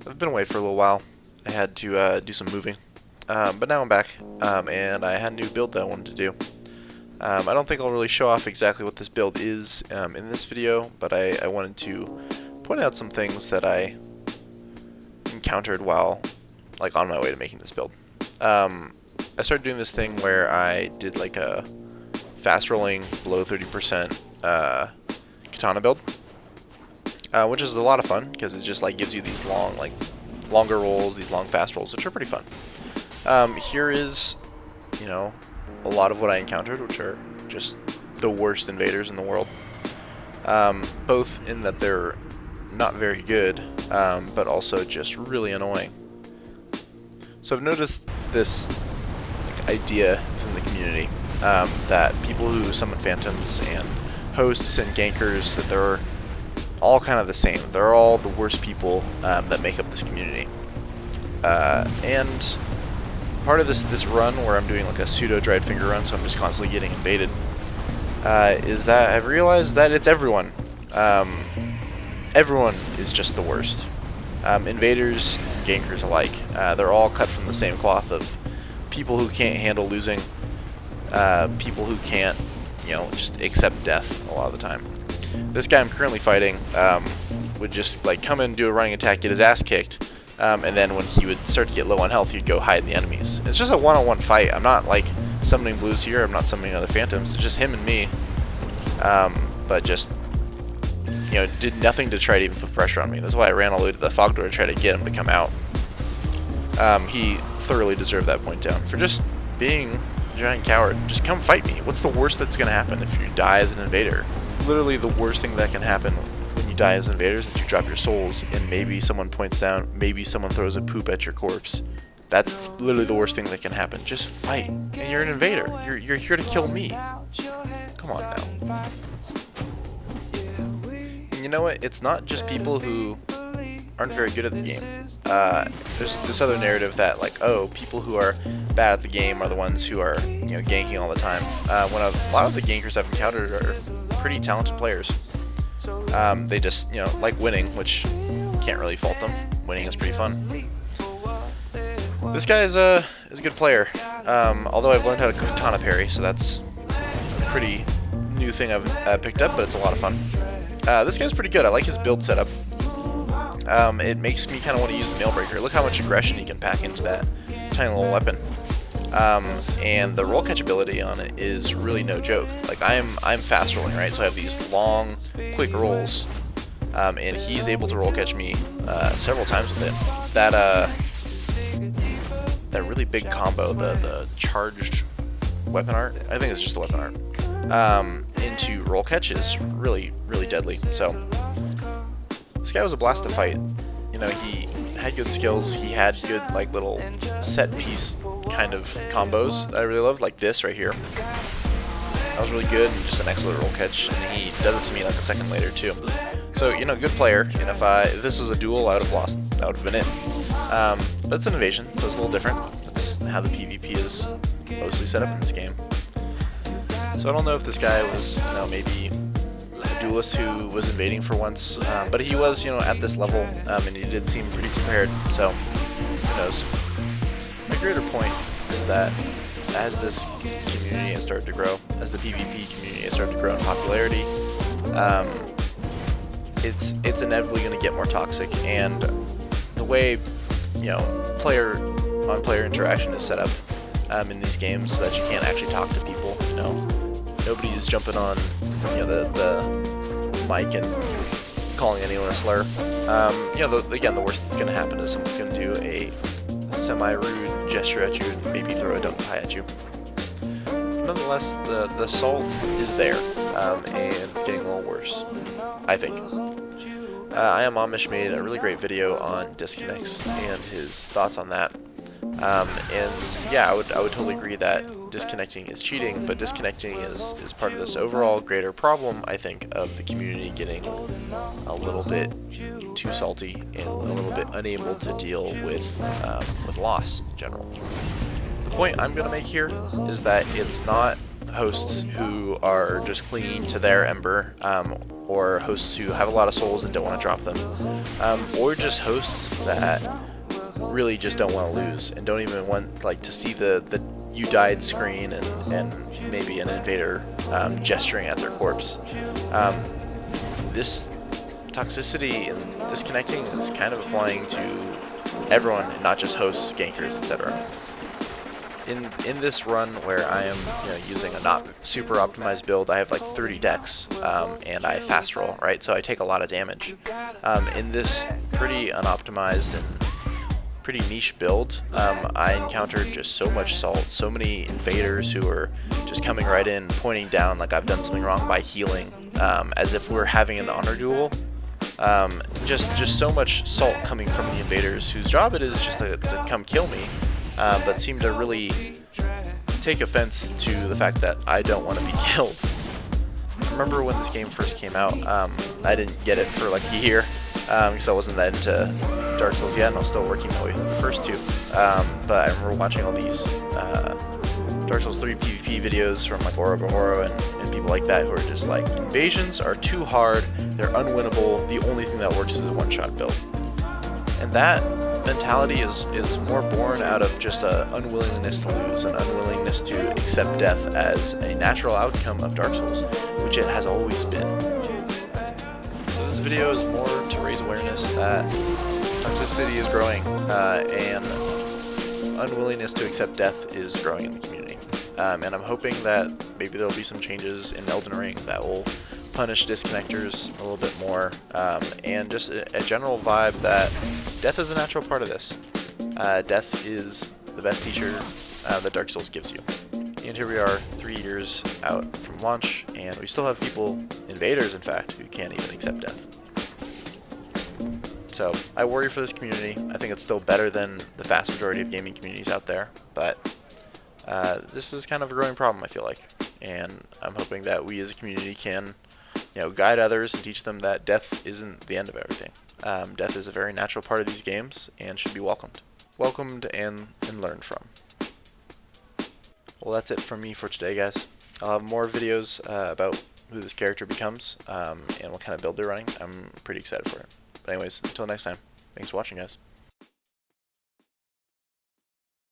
I've been away for a little while. I had to do some moving, but now I'm back, and I had a new build that I wanted to do. I don't think I'll really show off exactly what this build is in this video, but I wanted to point out some things that I encountered while on my way to making this build. I started doing this thing where I did like a fast rolling below 30% katana build, which is a lot of fun because it just gives you these longer rolls, these long fast rolls, which are pretty fun. Here is, a lot of what I encountered, which are just the worst invaders in the world. Both in that they're not very good, but also just really annoying. So I've noticed this idea from the community that people who summon phantoms and hosts and gankers, that they're all kind of the same. They're all the worst people that make up this community. And part of this run where I'm doing a pseudo dried finger run, so I'm just constantly getting invaded, is that I've realized that it's everyone. Everyone is just the worst. Invaders, gankers alike. They're all cut from the same cloth of people who can't handle losing, people who can't, just accept death a lot of the time. This guy I'm currently fighting would just come in, do a running attack, get his ass kicked, and then when he would start to get low on health, he'd go hide in the enemies. It's just a one-on-one fight. I'm not summoning blues here. I'm not summoning other phantoms. It's just him and me. But just did nothing to try to even put pressure on me. That's why I ran all the way to the fog door to try to get him to come out. He thoroughly deserved that point down for just being a giant coward. Just come fight me. What's the worst that's going to happen if you die as an invader? Literally the worst thing that can happen when you die as an invader is that you drop your souls and maybe someone points down, maybe someone throws a poop at your corpse. That's literally the worst thing that can happen. Just fight. And you're an invader. You're here to kill me. Come on now. And you know what? It's not just people who aren't very good at the game. There's this other narrative that oh, people who are bad at the game are the ones who are ganking all the time. When a lot of the gankers I've encountered are pretty talented players. They just like winning, which can't really fault them. Winning is pretty fun. This guy is a good player. Although I've learned how to katana parry, so that's a pretty new thing I've picked up, but it's a lot of fun. This guy's pretty good. I like his build setup. It makes me kind of want to use the Nailbreaker. Look how much aggression he can pack into that tiny little weapon. And the roll catch ability on it is really no joke. I'm fast rolling, right? So I have these long, quick rolls, and he's able to roll catch me several times with it. That really big combo, the charged weapon art, I think it's just the weapon art, into roll catch is really, really deadly. So this guy was a blast to fight. He had good skills. He had good little set piece kind of combos that I really loved, like this right here. That was really good and just an excellent roll catch, and he does it to me a second later too. So good player. And if this was a duel, I would have lost. That would have been it. But it's an invasion, so it's a little different. That's how the PvP is mostly set up in this game. So I don't know if this guy was maybe a duelist who was invading for once, but he was at this level, and he did seem pretty prepared. So who knows? My greater point is that as this community has started to grow, as the PvP community has started to grow in popularity, it's inevitably going to get more toxic, and the way player-on-player interaction is set up in these games, so that you can't actually talk to people. Nobody's jumping on the mic and calling anyone a slur. Again, the worst that's going to happen is someone's going to do a semi-rude gesture at you and maybe throw a dumb pie at you. Nonetheless, the salt is there, and it's getting a little worse, I think. I Am Amish made a really great video on disconnects and his thoughts on that. And yeah, I would totally agree that disconnecting is cheating, but disconnecting is part of this overall greater problem, I think, of the community getting a little bit too salty and a little bit unable to deal with loss in general. The point I'm going to make here is that it's not hosts who are just clinging to their ember, or hosts who have a lot of souls and don't want to drop them, or just hosts that really just don't want to lose and don't even want like to see the you died screen and maybe an invader gesturing at their corpse. This toxicity and disconnecting is kind of applying to everyone, not just hosts, gankers, etc. In this run where I am using a not super optimized build, I have like 30 decks, and I fast roll, right? So I take a lot of damage. In this pretty unoptimized and pretty niche build, I encountered just so much salt, so many invaders who are just coming right in, pointing down like I've done something wrong by healing, as if we're having an honor duel. Just so much salt coming from the invaders whose job it is just to come kill me, but seem to really take offense to the fact that I don't want to be killed. I remember when this game first came out, I didn't get it for like a year, because I wasn't that into Dark Souls yet, and I was still working my way through the first two. But I remember watching all these Dark Souls 3 PvP videos from like Ouroboros and people like that who are just like, invasions are too hard, they're unwinnable, the only thing that works is a one-shot build. And that mentality is more born out of just an unwillingness to lose, an unwillingness to accept death as a natural outcome of Dark Souls, which it has always been. So this video is more to raise awareness that toxicity is growing, and unwillingness to accept death is growing in the community. And I'm hoping that maybe there'll be some changes in Elden Ring that will punish disconnectors a little bit more, and just a general vibe that death is a natural part of this. Death is the best teacher that Dark Souls gives you. And here we are 3 years out from launch, and we still have people, invaders in fact, who can't even accept death. So I worry for this community. I think it's still better than the vast majority of gaming communities out there, but this is kind of a growing problem, I feel like. And I'm hoping that we as a community can guide others and teach them that death isn't the end of everything. Death is a very natural part of these games and should be welcomed and learned from. Well, that's it from me for today, guys. I'll have more videos about who this character becomes, and what kind of build they're running. I'm pretty excited for it. But anyways, until next time, thanks for watching, guys.